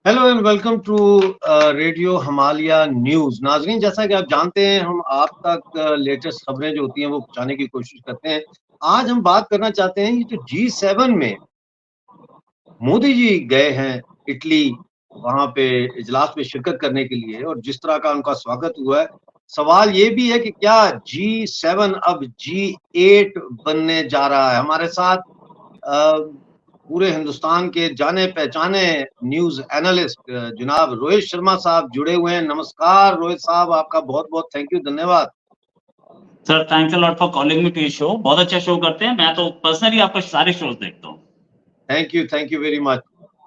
Hello and welcome to radio Himalaya news. नाजरीन, जैसा कि आप जानते हैं, हम आप तक लेटेस्ट खबरें जो होती हैं वो पहुंचाने की कोशिश करते हैं। आज हम बात करना चाहते हैं, ये जो G7 में मोदी जी गए हैं इटली, वहां पे इजलास में शिरकत करने के लिए, और जिस तरह का उनका स्वागत हुआ है, सवाल ये भी है कि क्या G7 अब G8 बनने जा रहा है। हमारे साथ अ, पूरे हिंदुस्तान के जाने पहचाने न्यूज एनालिस्ट जनाब रोहित शर्मा साहब जुड़े हुए हैं। नमस्कार रोहित साहब, आपका बहुत बहुत थैंक यू, धन्यवाद। Sir thanks a lot for calling me to your show. बहुत अच्छा शो करते हैं, मैं तो पर्सनली आपके सारे शोज देखता हूँ। Thank you very much.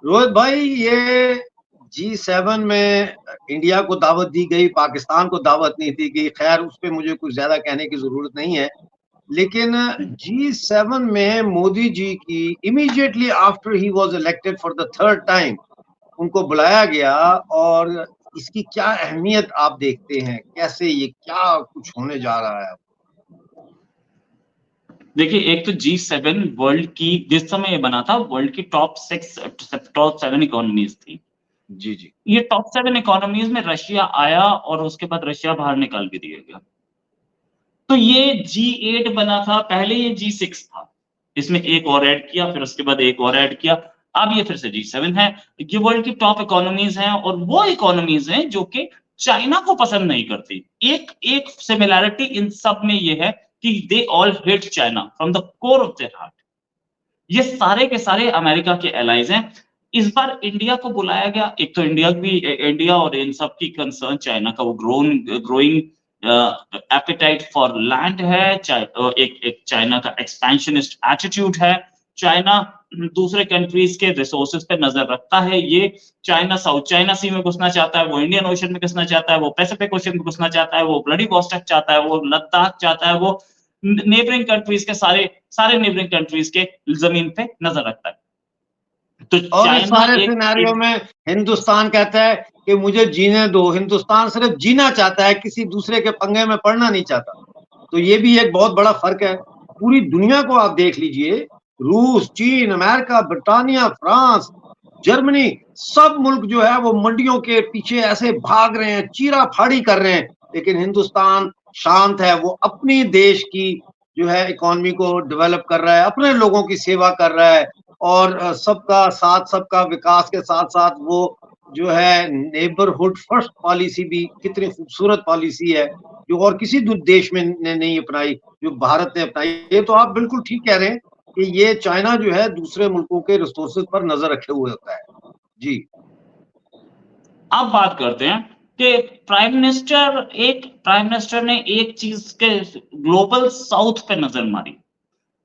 Rohit भाई, ये G7 में इंडिया को दावत दी गई, पाकिस्तान को दावत नहीं दी गई। खैर, उस पर मुझे कुछ ज्यादा कहने की जरूरत नहीं है, लेकिन G7 में मोदी जी की immediately after he was elected for the third time उनको बुलाया गया। और इसकी क्या अहमियत आप देखते हैं, कैसे ये क्या कुछ होने जा रहा है? देखिए, एक तो G7 वर्ल्ड की जिस समय ये बना था, वर्ल्ड की टॉप 7 इकोनॉमीज थी। जी जी। ये टॉप 7 इकोनॉमीज में रशिया आया और उसके बाद रशिया बाहर निकाल भी दिया गया। तो ये G8 बना था, पहले ये G6 था, इसमें एक और ऐड किया, फिर उसके बाद एक और ऐड किया, अब ये फिर से G7 है। ये वर्ल्ड की टॉप इकोनॉमीज हैं, और वो इकोनॉमीज हैं जो कि चाइना को पसंद नहीं करती। एक एक सिमिलैरिटी इन सब में ये है कि they all hate China from the core of their heart. ये सारे के सारे अमेरिका के एलाइज हैं। इस बार इंडिया को बुलाया गया, एक तो इंडिया और इन सब की कंसर्न चाइना का वो ग्रोइंग एपेटाइट फॉर लैंड है, एक चाइना का एक्सपेंशनिस्ट एटीट्यूड है। चाइना दूसरे कंट्रीज के रिसोर्सेज पे नजर रखता है। ये चाइना साउथ चाइना सी में घुसना चाहता है, वो इंडियन ओशन में घुसना चाहता है, वो पैसिफिक ओशन में घुसना चाहता है, वो व्लादिवोस्टॉक चाहता है, वो लद्दाख चाहता है, वो नेबरिंग कंट्रीज के सारे नेबरिंग कंट्रीज के जमीन पे नजर रखता है। तो और इस चाइना सारे सिनेरियो एक में हिंदुस्तान कहता है कि मुझे जीने दो। हिंदुस्तान सिर्फ जीना चाहता है, किसी दूसरे के पंगे में पड़ना नहीं चाहता। तो ये भी एक बहुत बड़ा फर्क है। पूरी दुनिया को आप देख लीजिए, रूस, चीन, अमेरिका, ब्रिटानिया, फ्रांस, जर्मनी, सब मुल्क जो है वो मंडियों के पीछे ऐसे भाग रहे हैं, चीरा फाड़ी कर रहे हैं। लेकिन हिंदुस्तान शांत है, वो अपनी देश की जो है इकोनॉमी को डेवलप कर रहा है, अपने लोगों की सेवा कर रहा है। और सबका साथ, सबका विकास के साथ साथ वो जो है नेबरहुड फर्स्ट पॉलिसी भी कितनी खूबसूरत पॉलिसी है, जो और किसी देश में ने नहीं अपनाई, जो भारत ने अपनाई। ये तो आप बिल्कुल ठीक कह रहे हैं कि ये चाइना जो है दूसरे मुल्कों के रिसोर्सेज पर नजर रखे हुए होता है। जी। अब बात करते हैं कि प्राइम मिनिस्टर ने एक चीज के ग्लोबल साउथ पे नजर मारी,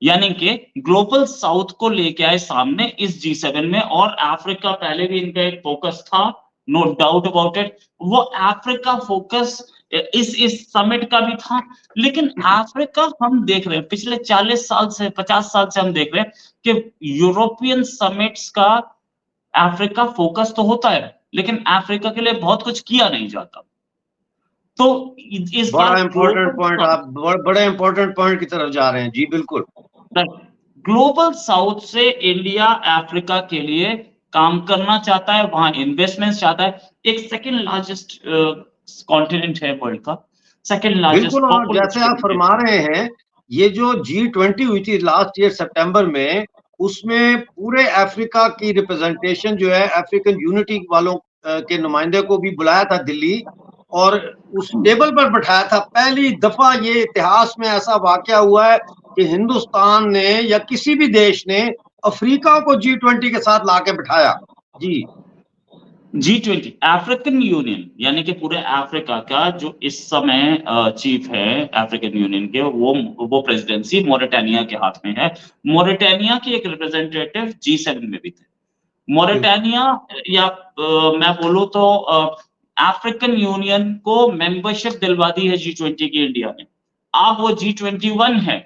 यानी कि ग्लोबल साउथ को लेके आए सामने इस G7 में। और अफ्रीका पहले भी इनका एक फोकस था, नो डाउट अबाउट इट। वो अफ्रीका फोकस इस समिट का भी था। लेकिन अफ्रीका हम देख रहे हैं पिछले 40 साल से 50 साल से हम देख रहे हैं कि यूरोपियन समिट्स का अफ्रीका फोकस तो होता है, लेकिन अफ्रीका के लिए बहुत कुछ किया नहीं जाता। तो इस बार बड़ा इंपॉर्टेंट पॉइंट, आप बड़े इंपॉर्टेंट पॉइंट की तरफ जा रहे हैं। जी बिल्कुल। ग्लोबल साउथ से इंडिया अफ्रीका के लिए काम करना चाहता है, वहां इन्वेस्टमेंट चाहता है। एक सेकंड लार्जेस्ट कॉन्टिनेंट है वर्ल्ड का, सेकंड लार्जेस्ट बिल्कुल, और जैसे आप पॉपुलेशन। फरमा रहे हैं, ये जो G20 हुई थी लास्ट ईयर सितंबर में, उसमें पूरे अफ्रीका की रिप्रेजेंटेशन जो है, अफ्रीकन यूनिटी वालों के नुमाइंदे को भी बुलाया था दिल्ली, और उस टेबल पर बैठाया था। पहली दफा ये इतिहास में ऐसा वाकया हुआ है कि हिंदुस्तान ने या किसी भी देश ने अफ्रीका को G20 के साथ लाके बिठाया। जी। G20 अफ्रीकन यूनियन, यानी कि पूरे अफ्रीका का जो इस समय चीफ है अफ्रीकन यूनियन के, वो प्रेसिडेंसी मोरिटानिया के हाथ में है। मोरिटानिया की एक रिप्रेजेंटेटिव G7 में भी थे। मोरिटानिया या मैं बोलूं तो अफ्रीकन यूनियन को मेंबरशिप दिलवा दी है G20 की इंडिया ने। अब वो G21 है,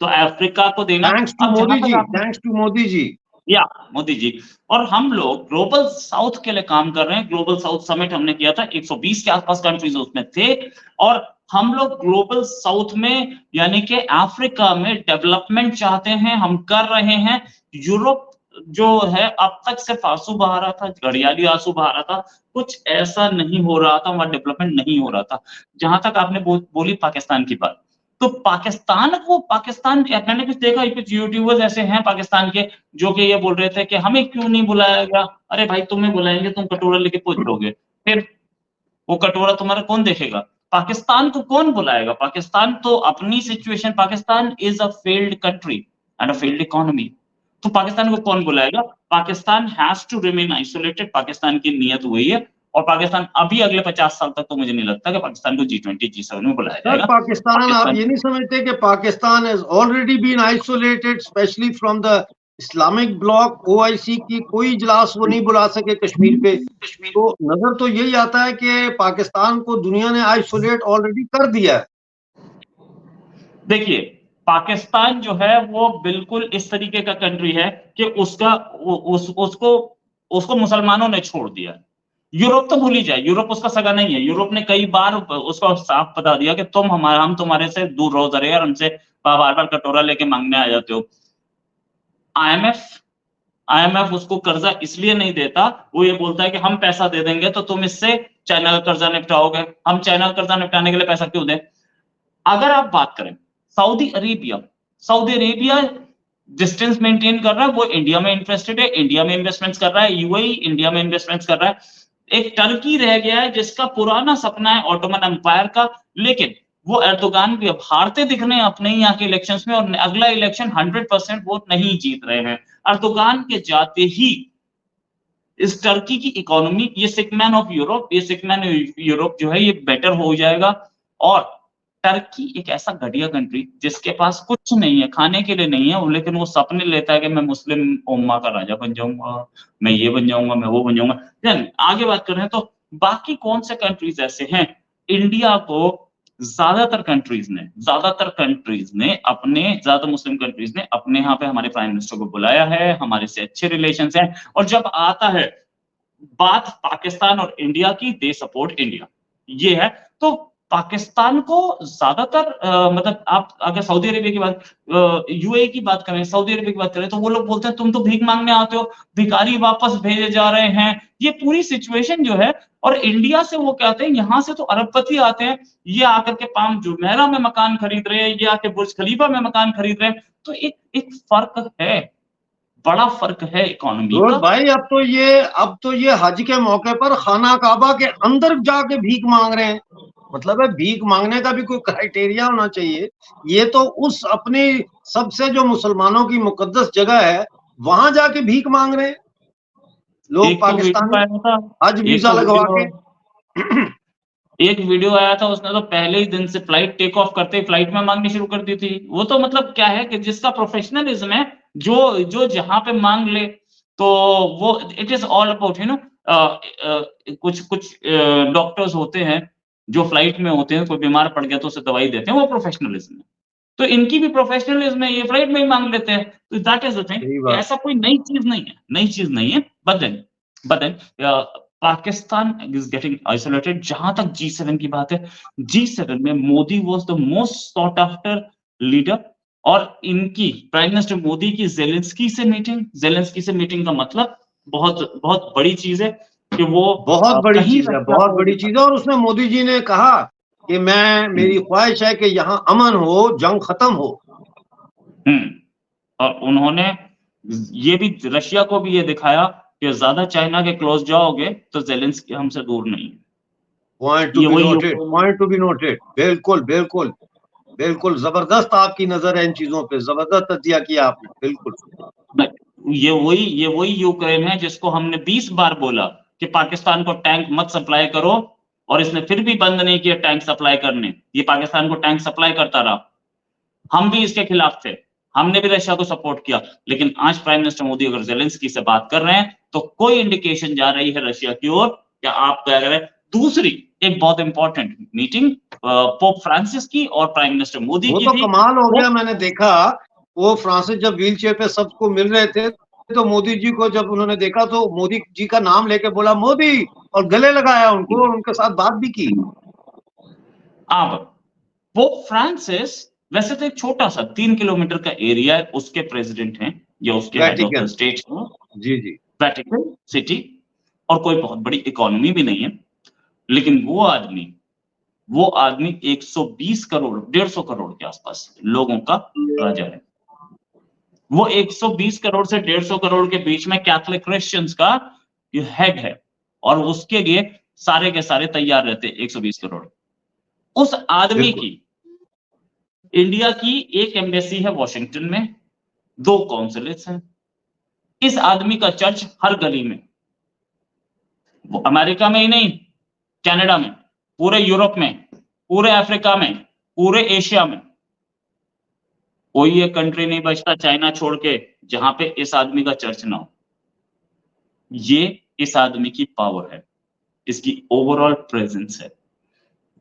तो अफ्रीका को देना। थैंक्स टू अब जहां मोदी तक जी, आपने थैंक्स टू मोदी जी। या मोदी जी, और हम लोग ग्लोबल साउथ के लिए काम कर रहे हैं। ग्लोबल साउथ समिट हमने किया था, 120 के आसपास कंट्रीज उसमें थे। और हम लोग ग्लोबल साउथ में यानी कि अफ्रीका में डेवलपमेंट चाहते हैं, हम कर रहे हैं। यूरोप जो है अब तक सिर्फ आंसू बहा रहा था, घड़ियाली आंसू बहा रहा था, कुछ ऐसा नहीं हो रहा था, वहाँ डेवलपमेंट नहीं हो रहा था। जहाँ तक आपने बोली पाकिस्तान की बात, तो पाकिस्तान मैंने कुछ देखा, कुछ यूट्यूबर्स ऐसे हैं पाकिस्तान के जो कि ये बोल रहे थे कि हमें क्यों नहीं बुलाया गया? अरे भाई तुम्हें बुलाएंगे, तुम कटोरा लेके पहुंच जाओगे, फिर वो कटोरा तुम्हारा कौन देखेगा? पाकिस्तान को कौन बुलाएगा? पाकिस्तान तो अपनी situation, Pakistan is a failed country and a failed economy, तो पाकिस्तान को कौन बुलाएगा? Pakistan has to remain isolated, Pakistan की नियत वही है, और पाकिस्तान अभी अगले 50 साल तक तो मुझे नहीं लगता कि पाकिस्तान को G20 G7 में बुलाया सर जाएगा। पाकिस्तान, आप ये नहीं समझते कि Pakistan has already been isolated specially from the Islamic bloc? OIC की कोई इजलास वो नहीं बुला सके कश्मीर पे, तो नजर तो यही आता है कि पाकिस्तान को दुनिया ने आइसोलेट ऑलरेडी कर दिया है। देखिए, पाकिस्तान जो है वो बिल्कुल इस तरीके का कंट्री है कि उसको मुसलमानों ने छोड़ दिया। यूरोप तो भूल ही जाए, यूरोप उसका सगा नहीं है। यूरोप ने कई बार उसको साफ बता दिया कि हम तुम्हारे से दूर रहो जरा यार, हमसे बार बार कटोरा लेके मांगने आ जाते हो। IMF उसको कर्जा इसलिए नहीं देता, वो ये बोलता है कि हम पैसा दे देंगे तो तुम इससे चाइना का कर्जा निपटाओगे। हम चाइना का कर्जा निपटाने के लिए पैसा क्यों दें? अगर आप बात करें सऊदी अरेबिया डिस्टेंस मेंटेन कर रहा है, वो इंडिया में इंटरेस्टेड है, इंडिया में इन्वेस्टमेंट्स कर रहा है, UAE इंडिया में इन्वेस्टमेंट्स कर रहा है। एक टर्की रह गया है जिसका पुराना सपना है ऑटोमन एम्पायर का, लेकिन वो एर्दोगान भी अब हारते दिख रहे हैं अपने ही यहाँ के इलेक्शंस में, और अगला इलेक्शन 100% वो नहीं जीत रहे हैं। एर्दोगान के जाते ही इस टर्की की इकोनॉमी, ये सिकमैन ऑफ यूरोप जो है ये बेटर हो जाएगा। और टर्की एक ऐसा घटिया कंट्री जिसके पास कुछ नहीं है, खाने के लिए नहीं है, लेकिन वो सपने लेता है कि मैं मुस्लिम उम्मा का राजा बन जाऊंगा, मैं ये बन जाऊंगा, मैं वो बन जाऊंगा। आगे बात कर रहे हैं तो बाकी कौन से कंट्रीज ऐसे हैं? इंडिया को ज्यादातर कंट्रीज ने ज्यादा मुस्लिम कंट्रीज ने अपने यहाँ पे हमारे प्राइम मिनिस्टर को बुलाया है, हमारे से अच्छे रिलेशंस हैं, और जब आता है बात पाकिस्तान और इंडिया की, दे सपोर्ट इंडिया, ये है। तो पाकिस्तान को ज्यादातर मतलब आप अगर सऊदी अरेबिया की बात, UAE की बात करें, सऊदी अरेबिया की बात करें, तो वो लोग बोलते हैं तुम तो भीख मांगने आते हो, भिखारी वापस भेजे जा रहे हैं, ये पूरी सिचुएशन जो है। और इंडिया से वो कहते हैं यहाँ से तो अरबपति आते हैं, ये आकर के पाम जुमेरा में मकान खरीद रहे हैं, ये आके बुर्ज खलीफा में मकान खरीद रहे हैं। तो एक फर्क है, बड़ा फर्क है इकोनॉमी का। भाई अब तो ये हज के मौके पर खाना काबा के अंदर जाके भीख मांग रहे हैं। मतलब है भीख मांगने का भी कोई क्राइटेरिया होना चाहिए। ये तो उस अपनी सबसे जो मुसलमानों की मुकद्दस जगह है वहां जाके भीख मांग रहे हैं लोग, पाकिस्तानी हज वीजा लगवा के। एक वीडियो आया था, उसने तो पहले ही दिन से फ्लाइट टेक ऑफ करते ही फ्लाइट में मांगनी शुरू कर दी थी। वो तो मतलब क्या है कि जिसका प्रोफेशनलिज्म है, जो जहां पे मांग ले, तो वो इट इज ऑल अबाउट कुछ डॉक्टर्स होते हैं जो फ्लाइट में होते हैं, कोई बीमार पड़ गया तो उसे दवाई देते हैं, वो प्रोफेशनलिज्म है। तो इनकी भी प्रोफेशनलिज्म है, ये फ्लाइट में ही मांग लेते हैं। तो दैट इज द थिंग, ऐसा कोई नई चीज नहीं है। But then Pakistan is getting isolated. जहां तक G7 की बात है, G7 में Modi was the most sought after leader, और इनकी प्राइम मिनिस्टर मोदी की जेलेंस्की से मीटिंग का मतलब बहुत बहुत बड़ी चीज है कि वो बहुत बड़ी चीज है। और उसमें मोदी जी ने कहा कि मेरी ख्वाहिश है कि यहाँ अमन हो, जंग खत्म हो। और उन्होंने ये भी रशिया को भी ये दिखाया कि ज्यादा चाइना के क्लोज जाओगे तो जेलेंस्की हमसे दूर नहीं है। Point to be noted. बिल्कुल जबरदस्त आपकी नजर है इन चीजों पे, जबरदस्त तजिया किया आपने। बिल्कुल ये वही यूक्रेन है जिसको हमने 20 बार बोला कि पाकिस्तान को टैंक मत सप्लाई करो, और इसने फिर भी बंद नहीं किया टैंक सप्लाई करने। ये पाकिस्तान को टैंक सप्लाई करता रहा, हम भी इसके खिलाफ थे, हमने भी रशिया को सपोर्ट किया। लेकिन आज प्राइम मिनिस्टर मोदी अगर जेलेंस्की से बात कर रहे हैं तो कोई इंडिकेशन जा रही है रशिया की ओर कि आप क्या करें। दूसरी एक बहुत इंपॉर्टेंट मीटिंग पोप फ्रांसिस की और प्राइम मिनिस्टर मोदी की थी। कमाल हो गया, मैंने देखा वो फ्रांसिस जब व्हील चेयर पे सबको मिल रहे थे तो मोदी जी को जब उन्होंने देखा तो मोदी जी का नाम लेके बोला मोदी, और गले लगाया उनको और उनके साथ बात भी की। अब पोप फ्रांसिस वैसे तो एक छोटा सा 3 किलोमीटर का एरिया है, उसके प्रेसिडेंट हैं, या उसके head of the Vatican, state हो, जी जी, वेटिकन सिटी, और कोई बहुत बड़ी इकोनॉमी भी नहीं है, लेकिन वो आदमी 120 करोड़ 150 करोड़ के आसपास लोगों का राजा है। वो 120 करोड़ से 150 करोड़ के बीच में कैथोलिक क्रिश्चियंस का हेड है, और उसके लिए सारे के सारे तैयार रहते 120 करोड़। उस आदमी बिल्कुल। की, इंडिया की एक एम्बेसी है वॉशिंगटन में, 2 कॉन्सुलेट्स हैं। इस आदमी का चर्च हर गली में, वो अमेरिका में ही नहीं, कनाडा में, पूरे यूरोप में, पूरे अफ्रीका में, पूरे एशिया में कोई एक कंट्री नहीं बचता चाइना छोड़ के जहां पे इस आदमी का चर्च ना हो। ये इस आदमी की पावर है, इसकी ओवरऑल प्रेजेंस है।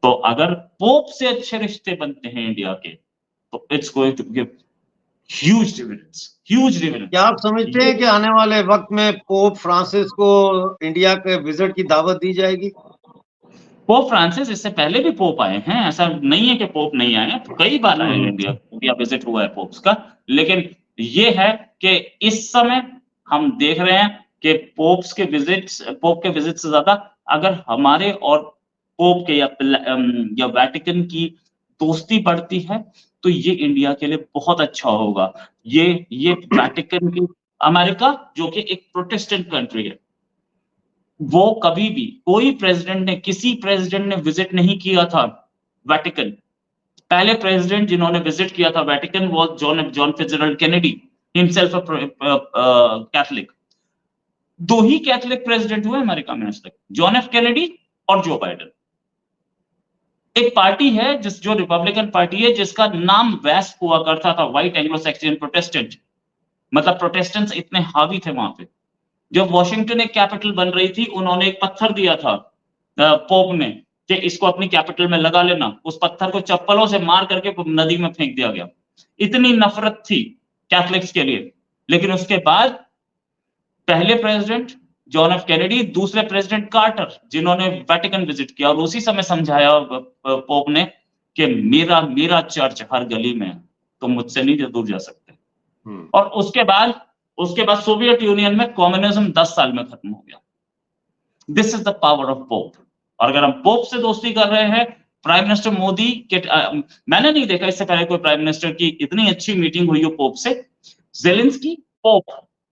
तो अगर पोप से अच्छे रिश्ते बनते हैं इंडिया के, तो it's going to give huge dividends. क्या आप समझते हैं कि आने वाले वक्त में पोप फ्रांसिस को इंडिया के विजिट की दावत दी जाएगी? पोप फ्रांसिस इससे पहले भी पोप आए हैं, ऐसा नहीं है कि पोप नहीं आए हैं, कई बार आए हैं इंडिया विजिट हुआ है पोप्स का। लेकिन ये है कि इस समय हम देख रहे हैं कि पोप के विजिट से ज्यादा अगर हमारे और पोप के या वेटिकन की दोस्ती बढ़ती है, तो ये इंडिया के लिए बहुत अच्छा होगा। ये वेटिकन की, अमेरिका जो कि एक प्रोटेस्टेंट कंट्री है, वो कभी भी किसी प्रेसिडेंट ने विजिट नहीं किया था वेटिकन। पहले प्रेसिडेंट जिन्होंने विजिट किया था वेटिकन वो जॉन फिट्जजेराल्ड केनेडी, हिमसेल्फ कैथोलिक। 2 ही कैथोलिक प्रेसिडेंट हुए अमेरिका में आज तक, जॉन एफ केनेडी और जो बाइडेन। एक पार्टी है जो रिपब्लिकन पार्टी है, जिसका नाम वेस्ट हुआ करता था, व्हाइट एंग्लो सैक्सन प्रोटेस्टेंट, मतलब प्रोटेस्टेंट्स इतने हावी थे वहां पे। जब वॉशिंगटन एक कैपिटल बन रही थी, उन्होंने एक पत्थर दिया था पोप ने कि इसको अपनी कैपिटल में लगा लेना। उस पत्थर को चप्पलों से मार करके नदी में फेंक दिया गया। इतनी नफरत थी कैथलिक्स के लिए। लेकिन उसके बाद पहले प्रेसिडेंट जॉन एफ कैनेडी, दूसरे प्रेसिडेंट कार्टर, जिन्होंने वेटिकन विजिट किया, और उसी समय समझाया पोप ने कि मेरा चर्च हर गली में है, तो मुझसे नहीं दूर जा सकते। और उसके बाद सोवियत यूनियन में कम्युनिज्म 10 साल में खत्म हो गया। This is the power of pope. और अगर हम पोप से दोस्ती कर रहे हैं, प्राइम मिनिस्टर मोदी के मैंने नहीं देखा इससे पहले कोई प्राइम मिनिस्टर की इतनी अच्छी मीटिंग हुई हो पोप से। ज़ेलेंस्की, पोप,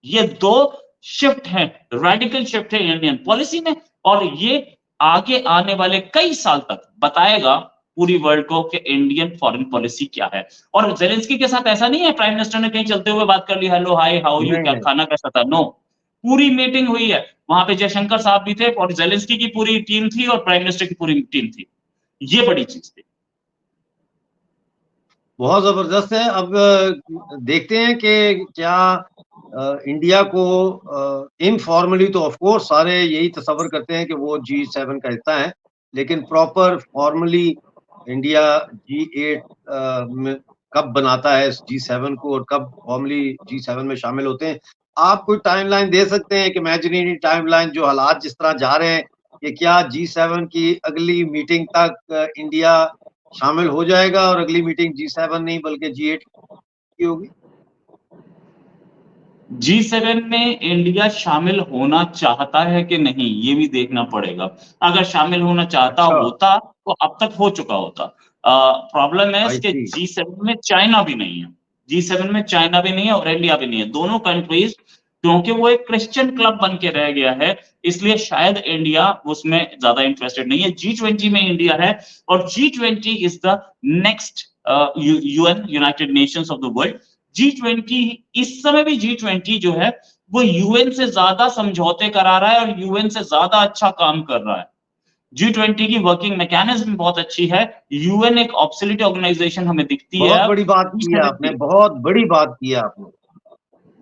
ये 2 शिफ्ट है, रेडिकल शिफ्ट है इंडियन पॉलिसी में, और ये आगे आने वाले कई साल तक बताएगा पूरी वर्ल्ड को कि इंडियन फॉरेन पॉलिसी क्या है। और ज़ेलेंस्की के साथ ऐसा नहीं है प्राइम मिनिस्टर ने कहीं चलते हुए बात कर ली, हेलो हाय हाउ यू, क्या खाना कैसा था, नो, पूरी मीटिंग हुई है। वहां पे जयशंकर साहब भी थे, और ज़ेलेंस्की की पूरी टीम थी, और प्राइम मिनिस्टर की पूरी टीम थी। ये बड़ी चीज थी। बहुत जबरदस्त है। अब देखते हैं कि क्या इंडिया को इनफॉर्मली तो ऑफ कोर्स सारे यही तस्वर करते हैं कि वो G7 का हिस्सा है, लेकिन प्रॉपर फॉर्मली इंडिया G8 में कब बनाता है G7 को, और कब फॉर्मली G7 में शामिल होते हैं? आप कोई टाइमलाइन दे सकते हैं कि इमेजिनरी टाइमलाइन, जो हालात जिस तरह जा रहे हैं, कि क्या G7 की अगली मीटिंग तक इंडिया शामिल हो जाएगा और अगली मीटिंग G7 नहीं बल्कि G8 की होगी? G7 में इंडिया शामिल होना चाहता है कि नहीं, ये भी देखना पड़ेगा। अगर शामिल होना चाहता होता तो अब तक हो चुका होता। प्रॉब्लम है इसके G7 में चाइना भी नहीं है। G7 में चाइना भी नहीं है और इंडिया भी नहीं है। दोनों कंट्रीज, क्योंकि वो एक क्रिश्चियन क्लब बन के रह गया है, इसलिए शायद इंडिया उसमें ज्यादा इंटरेस्टेड नहीं है। G20 में इंडिया है, और G20 is the next UN, United Nations of the world. G20 इस समय भी G20 जो है वो यूएन से ज्यादा समझौते करा रहा है और यूएन से ज्यादा अच्छा काम कर रहा है। G20 की वर्किंग मैकेनिज्म बहुत अच्छी है। यूएन एक ऑब्सोलीट ऑर्गेनाइजेशन हमें दिखती है। बहुत बड़ी बात की है आपने, बहुत बड़ी बात की है आपने।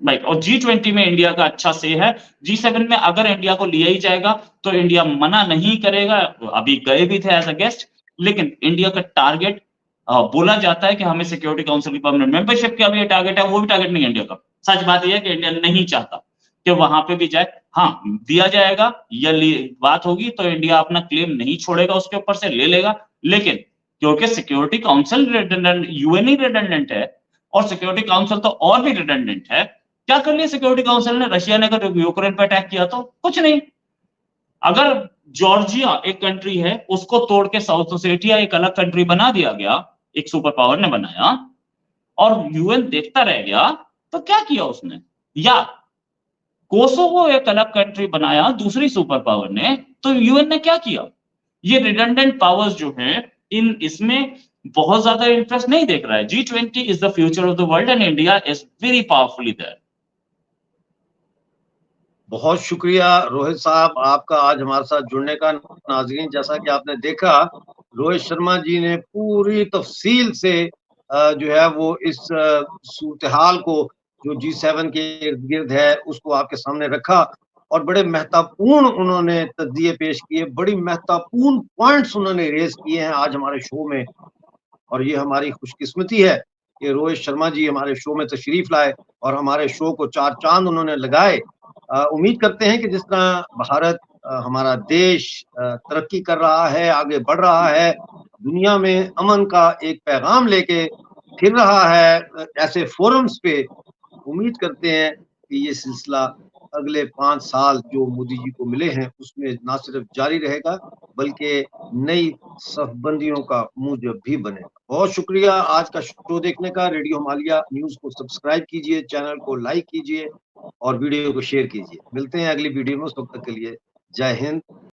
राइट, और G20 में इंडिया का अच्छा से है। G7 में अगर इंडिया को लिया ही जाएगा तो इंडिया मना नहीं करेगा। अभी गए भी थे एज अ गेस्ट, लेकिन इंडिया का टारगेट बोला जाता है कि हमें सिक्योरिटी काउंसिल की परमानेंट मेंबरशिप का भी टारगेट है, वो भी टारगेट नहीं है इंडिया का। सच बात यह है कि इंडिया नहीं चाहता कि वहां पे भी जाए। हाँ, दिया जाएगा या बात होगी तो इंडिया अपना क्लेम नहीं छोड़ेगा, उसके ऊपर से ले लेगा। लेकिन क्योंकि सिक्योरिटी काउंसिल रिडंडेंट, यूएन ही रिडंडेंट है, और सिक्योरिटी काउंसिल तो और भी रिडंडेंट है, क्या कर लिया सिक्योरिटी काउंसिल ने? रशिया ने अगर यूक्रेन पे अटैक किया तो कुछ नहीं। अगर जॉर्जिया एक कंट्री है, उसको तोड़ के साउथ ओसेटिया एक अलग कंट्री बना दिया गया, एक सुपर पावर ने बनाया, और यूएन देखता रह गया, तो क्या किया उसने? या कोसोवो एक अलग कंट्री बनाया दूसरी सुपर पावर ने, तो यूएन ने क्या किया? ये रिडंडेंट पावर्स जो है, इन इसमें बहुत ज्यादा इंटरेस्ट नहीं देख रहा है। G20 is the future of the world and India is very powerfully there. बहुत शुक्रिया रोहित साहब आपका आज हमारे साथ जुड़ने का। नाजरीन, जैसा कि आपने देखा, रोहित शर्मा जी ने पूरी तफसील से जो है वो इस सूरत हाल को जो G7 के इर्द गिर्द है उसको आपके सामने रखा, और बड़े महत्वपूर्ण उन्होंने तज्जिए पेश किए, बड़ी महत्वपूर्ण पॉइंट्स उन्होंने रेज किए हैं आज हमारे शो में। और ये हमारी खुशकिस्मती है कि रोहित शर्मा जी हमारे शो में तशरीफ लाए और हमारे शो को चार चांद उन्होंने लगाए। उम्मीद करते हैं कि जिस तरह भारत, हमारा देश तरक्की कर रहा है, आगे बढ़ रहा है, दुनिया में अमन का एक पैगाम लेके फिर रहा है ऐसे फोरम्स पे, उम्मीद करते हैं कि ये सिलसिला अगले 5 साल जो मोदी जी को मिले हैं उसमें ना सिर्फ जारी रहेगा बल्कि नई सफबंदियों का मूजब भी बनेगा। बहुत शुक्रिया आज का शो देखने का। रेडियो हिमालय न्यूज को सब्सक्राइब कीजिए, चैनल को लाइक कीजिए और वीडियो को शेयर कीजिए। मिलते हैं अगली वीडियो में, उस वक्त तक के लिए जय हिंद।